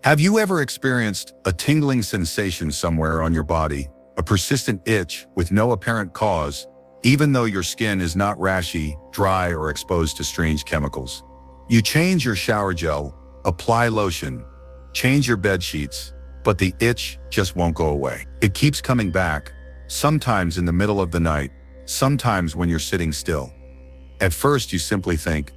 Have you ever experienced a tingling sensation somewhere on your body, a persistent itch with no apparent cause, even though your skin is not rashy, dry, or exposed to strange chemicals? You change your shower gel, apply lotion, change your bed sheets, but the itch just won't go away. It keeps coming back, sometimes in the middle of the night, sometimes when you're sitting still. At first you simply think,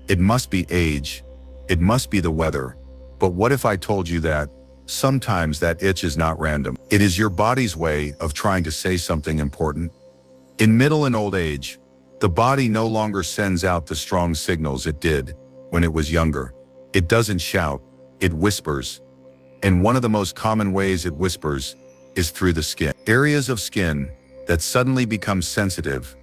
it must be age, it must be the weather. But what if I told you that sometimes that itch is not random? It is your body's way of trying to say something important. In middle and old age, the body no longer sends out the strong signals it did when it was younger. It doesn't shout, it whispers. And one of the most common ways it whispers is through the skin. Areas of skin that suddenly become sensitive,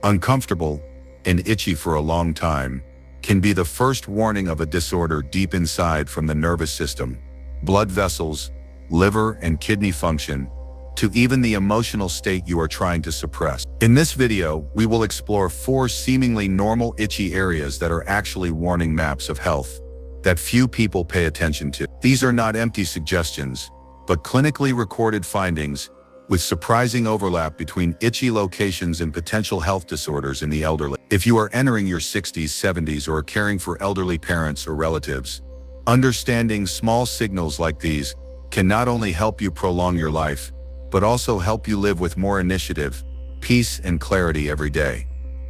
uncomfortable, and itchy for a long time can be the first warning of a disorder deep inside, from the nervous system, blood vessels, liver and kidney function, to even the emotional state you are trying to suppress. In this video, we will explore 4 seemingly normal itchy areas that are actually warning maps of health that few people pay attention to. These are not empty suggestions, but clinically recorded findings with surprising overlap between itchy locations and potential health disorders in the elderly. If you are entering your 60s, 70s, or caring for elderly parents or relatives, understanding small signals like these can not only help you prolong your life, but also help you live with more initiative, peace, and clarity every day.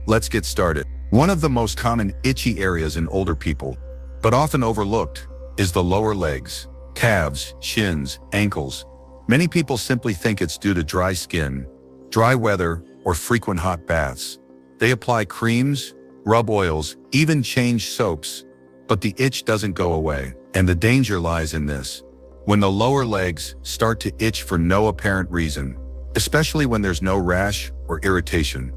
Let's get started. One of the most common itchy areas in older people, but often overlooked, is the lower legs, calves, shins, ankles. Many people simply think it's due to dry skin, dry weather, or frequent hot baths. They apply creams, rub oils, even change soaps, but the itch doesn't go away. And the danger lies in this: when the lower legs start to itch for no apparent reason, especially when there's no rash or irritation,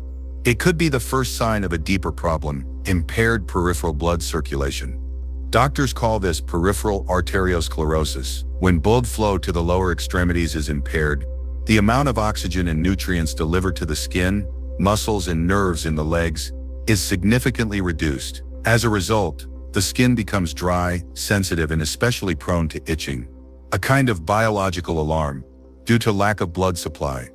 it could be the first sign of a deeper problem: impaired peripheral blood circulation. Doctors call this peripheral arteriosclerosis. When blood flow to the lower extremities is impaired, the amount of oxygen and nutrients delivered to the skin, muscles, and nerves in the legs is significantly reduced. As a result, the skin becomes dry, sensitive, and especially prone to itching, a kind of biological alarm due to lack of blood supply.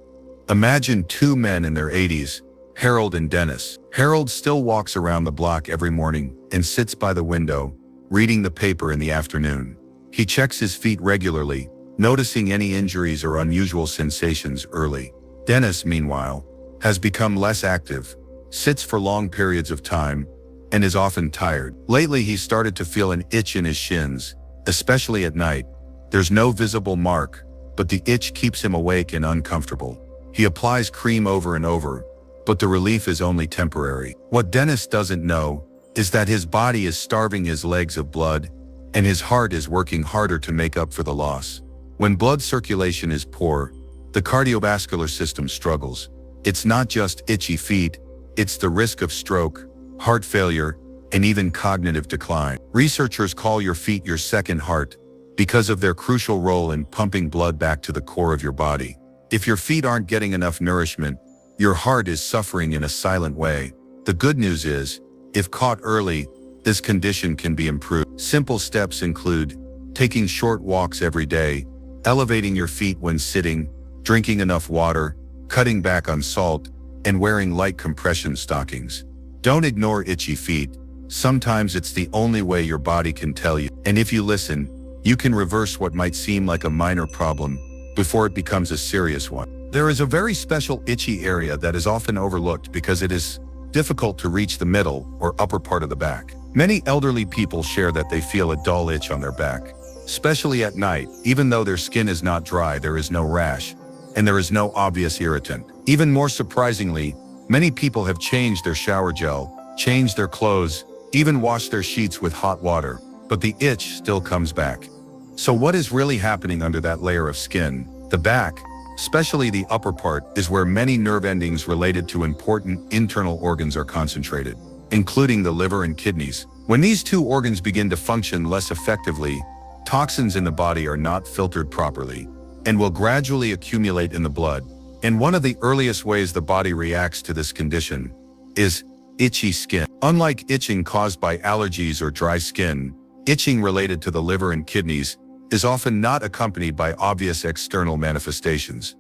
Imagine 2 men in their 80s, Harold and Dennis. Harold still walks around the block every morning and sits by the window, reading the paper in the afternoon. He checks his feet regularly, noticing any injuries or unusual sensations early. Dennis, meanwhile, has become less active, sits for long periods of time, and is often tired. Lately, he started to feel an itch in his shins, especially at night. There's no visible mark, but the itch keeps him awake and uncomfortable. He applies cream over and over, but the relief is only temporary. What Dennis doesn't know is that his body is starving his legs of blood, and his heart is working harder to make up for the loss. When blood circulation is poor, the cardiovascular system struggles. It's not just itchy feet, it's the risk of stroke, heart failure, and even cognitive decline. Researchers call your feet your second heart because of their crucial role in pumping blood back to the core of your body. If your feet aren't getting enough nourishment, your heart is suffering in a silent way. The good news is, if caught early, this condition can be improved. Simple steps include taking short walks every day, elevating your feet when sitting, drinking enough water, cutting back on salt, and wearing light compression stockings. Don't ignore itchy feet. Sometimes it's the only way your body can tell you. And if you listen, you can reverse what might seem like a minor problem before it becomes a serious one. There is a very special itchy area that is often overlooked because it is difficult to reach the middle or upper part of the back. Many elderly people share that they feel a dull itch on their back, especially at night. Even though their skin is not dry, there is no rash, and there is no obvious irritant. Even more surprisingly, many people have changed their shower gel, changed their clothes, even washed their sheets with hot water, but the itch still comes back. So what is really happening under that layer of skin? The back, especially the upper part, is where many nerve endings related to important internal organs are concentrated, including the liver and kidneys. When these 2 organs begin to function less effectively, toxins in the body are not filtered properly and will gradually accumulate in the blood. And one of the earliest ways the body reacts to this condition is itchy skin. Unlike itching caused by allergies or dry skin, itching related to the liver and kidneys is often not accompanied by obvious external manifestations.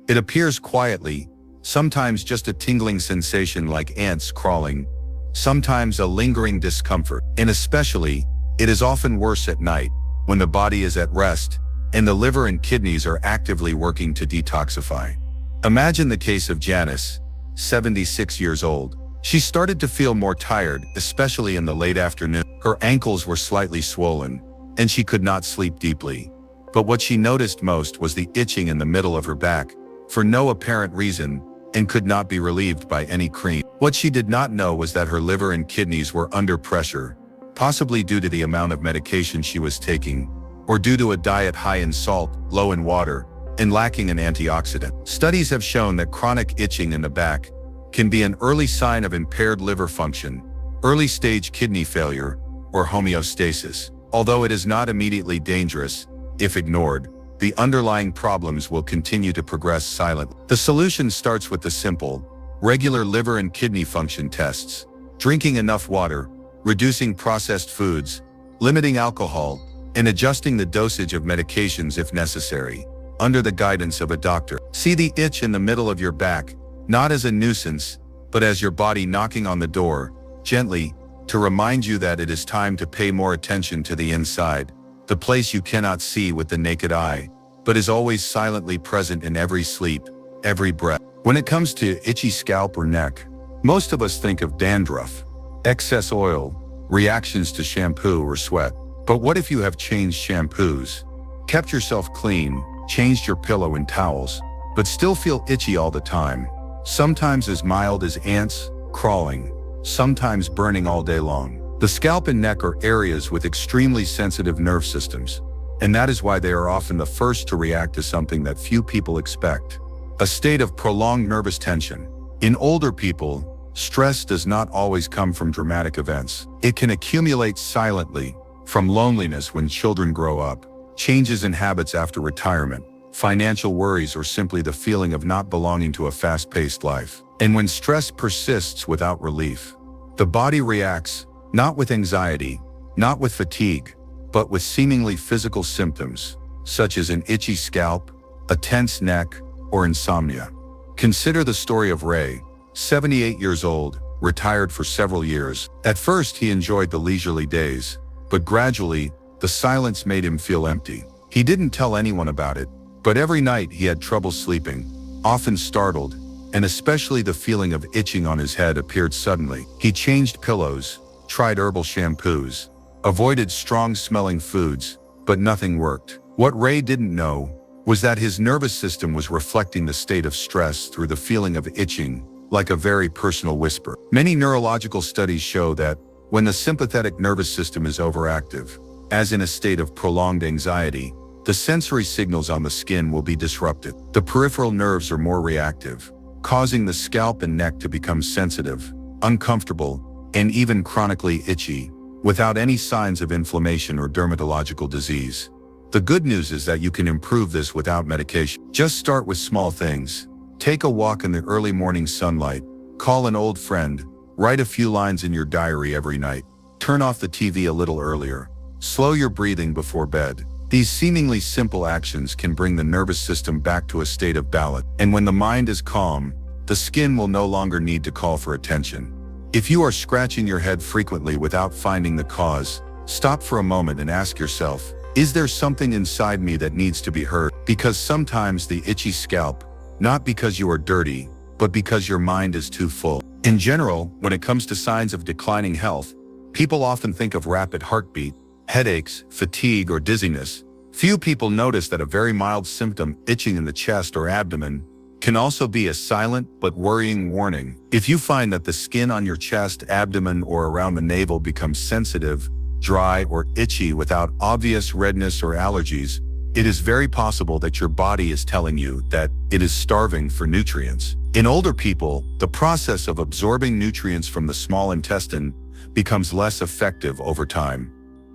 It appears quietly, sometimes just a tingling sensation like ants crawling, sometimes a lingering discomfort, and especially, it is often worse at night, when the body is at rest, and the liver and kidneys are actively working to detoxify. Imagine the case of Janice, 76 years old. She started to feel more tired, especially in the late afternoon. Her ankles were slightly swollen, and she could not sleep deeply. But what she noticed most was the itching in the middle of her back, for no apparent reason, and could not be relieved by any cream. What she did not know was that her liver and kidneys were under pressure, possibly due to the amount of medication she was taking, or due to a diet high in salt, low in water, and lacking an antioxidant. Studies have shown that chronic itching in the back can be an early sign of impaired liver function, early-stage kidney failure, or homeostasis. Although it is not immediately dangerous, if ignored, the underlying problems will continue to progress silently. The solution starts with the simple, regular liver and kidney function tests, drinking enough water, reducing processed foods, limiting alcohol, and adjusting the dosage of medications if necessary, under the guidance of a doctor. See the itch in the middle of your back, not as a nuisance, but as your body knocking on the door, gently, to remind you that it is time to pay more attention to the inside, the place you cannot see with the naked eye, but is always silently present in every sleep, every breath. When it comes to itchy scalp or neck, most of us think of dandruff, excess oil, reactions to shampoo or sweat. But what if you have changed shampoos, kept yourself clean, changed your pillow and towels, but still feel itchy all the time? Sometimes as mild as ants crawling, sometimes burning all day long. The scalp and neck are areas with extremely sensitive nerve systems, and that is why they are often the first to react to something that few people expect: a state of prolonged nervous tension. In older people, stress does not always come from dramatic events. It can accumulate silently, from loneliness when children grow up, changes in habits after retirement, financial worries, or simply the feeling of not belonging to a fast-paced life. And when stress persists without relief, the body reacts, not with anxiety, not with fatigue, but with seemingly physical symptoms, such as an itchy scalp, a tense neck, or insomnia. Consider the story of Ray, 78 years old, retired for several years. At first, he enjoyed the leisurely days, but gradually, the silence made him feel empty. He didn't tell anyone about it, but every night he had trouble sleeping, often startled, and especially the feeling of itching on his head appeared suddenly. He changed pillows, tried herbal shampoos, avoided strong-smelling foods, but nothing worked. What Ray didn't know was that his nervous system was reflecting the state of stress through the feeling of itching, like a very personal whisper. Many neurological studies show that when the sympathetic nervous system is overactive, as in a state of prolonged anxiety, the sensory signals on the skin will be disrupted. The peripheral nerves are more reactive, causing the scalp and neck to become sensitive, uncomfortable, and even chronically itchy, without any signs of inflammation or dermatological disease. The good news is that you can improve this without medication. Just start with small things. Take a walk in the early morning sunlight, call an old friend, write a few lines in your diary every night, turn off the TV a little earlier, slow your breathing before bed. These seemingly simple actions can bring the nervous system back to a state of balance. And when the mind is calm, the skin will no longer need to call for attention. If you are scratching your head frequently without finding the cause, stop for a moment and ask yourself, is there something inside me that needs to be heard? Because sometimes the itchy scalp, not because you are dirty, but because your mind is too full. In general, when it comes to signs of declining health, people often think of rapid heartbeat, headaches, fatigue, or dizziness. Few people notice that a very mild symptom, itching in the chest or abdomen, can also be a silent but worrying warning. If you find that the skin on your chest, abdomen, or around the navel becomes sensitive, dry, or itchy without obvious redness or allergies, it is very possible that your body is telling you that it is starving for nutrients. In older people, the process of absorbing nutrients from the small intestine becomes less effective over time.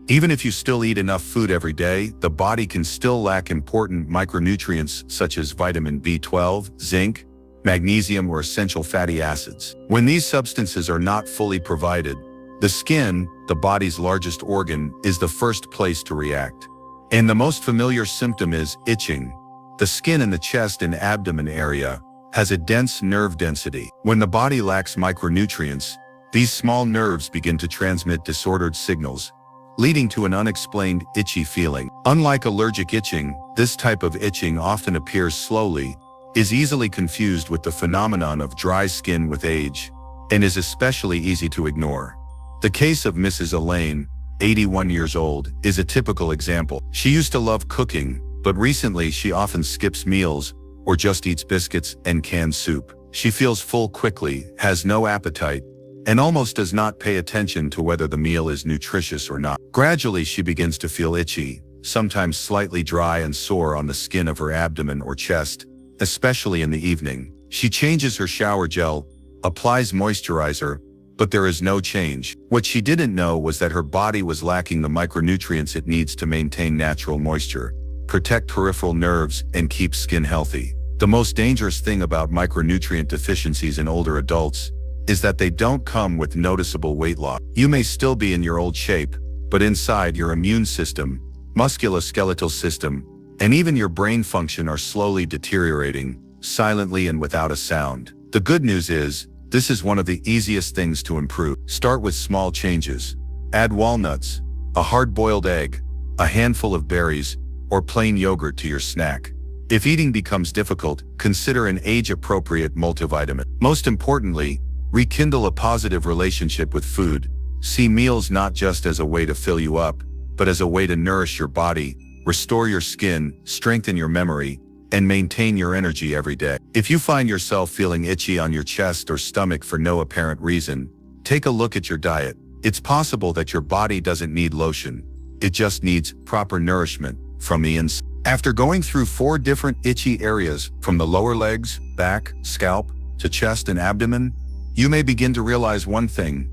Even if you still eat enough food every day, the body can still lack important micronutrients such as vitamin B12, zinc, magnesium, or essential fatty acids. When these substances are not fully provided, the skin, the body's largest organ, is the first place to react. And the most familiar symptom is itching. The skin in the chest and abdomen area has a dense nerve density. When the body lacks micronutrients, these small nerves begin to transmit disordered signals, leading to an unexplained itchy feeling. Unlike allergic itching, this type of itching often appears slowly, is easily confused with the phenomenon of dry skin with age, and is especially easy to ignore. The case of Mrs. Elaine, 81 years old, is a typical example. She used to love cooking, but recently she often skips meals or just eats biscuits and canned soup. She feels full quickly, has no appetite, and almost does not pay attention to whether the meal is nutritious or not. Gradually, she begins to feel itchy, sometimes slightly dry and sore on the skin of her abdomen or chest, especially in the evening. She changes her shower gel, applies moisturizer, but there is no change. What she didn't know was that her body was lacking the micronutrients it needs to maintain natural moisture, protect peripheral nerves, and keep skin healthy. The most dangerous thing about micronutrient deficiencies in older adults is that they don't come with noticeable weight loss. You may still be in your old shape, but inside, your immune system, musculoskeletal system, and even your brain function are slowly deteriorating, silently and without a sound. The good news is, this is one of the easiest things to improve. Start with small changes. Add walnuts, a hard-boiled egg, a handful of berries, or plain yogurt to your snack. If eating becomes difficult, consider an age-appropriate multivitamin. Most importantly, rekindle a positive relationship with food. See meals not just as a way to fill you up, but as a way to nourish your body, restore your skin, strengthen your memory, and maintain your energy every day. If you find yourself feeling itchy on your chest or stomach for no apparent reason, take a look at your diet. It's possible that your body doesn't need lotion. It just needs proper nourishment from the inside. After going through 4 different itchy areas, from the lower legs, back, scalp, to chest and abdomen, you may begin to realize one thing.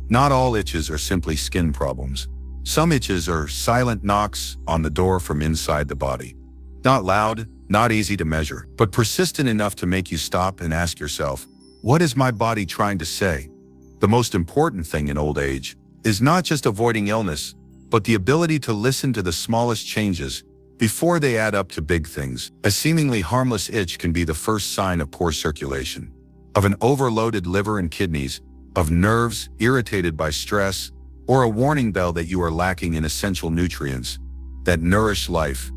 Not all itches are simply skin problems. Some itches are silent knocks on the door from inside the body. Not loud, not easy to measure, but persistent enough to make you stop and ask yourself, what is my body trying to say? The most important thing in old age is not just avoiding illness, but the ability to listen to the smallest changes before they add up to big things. A seemingly harmless itch can be the first sign of poor circulation, of an overloaded liver and kidneys, of nerves irritated by stress, or a warning bell that you are lacking in essential nutrients that nourish life.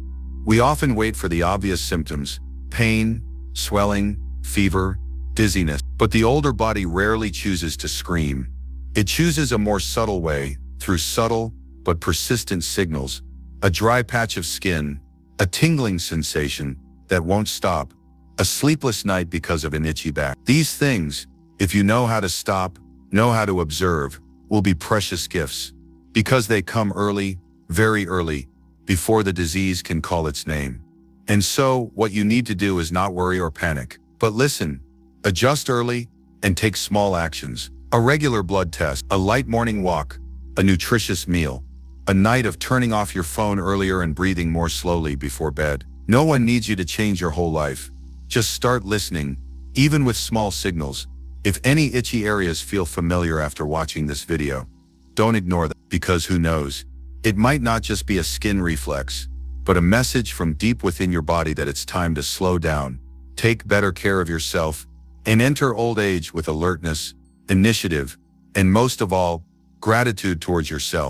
We often wait for the obvious symptoms: pain, swelling, fever, dizziness. But the older body rarely chooses to scream. It chooses a more subtle way, through subtle but persistent signals: a dry patch of skin, a tingling sensation that won't stop, a sleepless night because of an itchy back. These things, if you know how to stop, know how to observe, will be precious gifts, because they come early, very early, before the disease can call its name. And so, what you need to do is not worry or panic, but listen, adjust early, and take small actions. A regular blood test, a light morning walk, a nutritious meal, a night of turning off your phone earlier and breathing more slowly before bed. No one needs you to change your whole life. Just start listening, even with small signals. If any itchy areas feel familiar after watching this video, don't ignore them, because who knows? It might not just be a skin reflex, but a message from deep within your body that it's time to slow down, take better care of yourself, and enter old age with alertness, initiative, and most of all, gratitude towards yourself.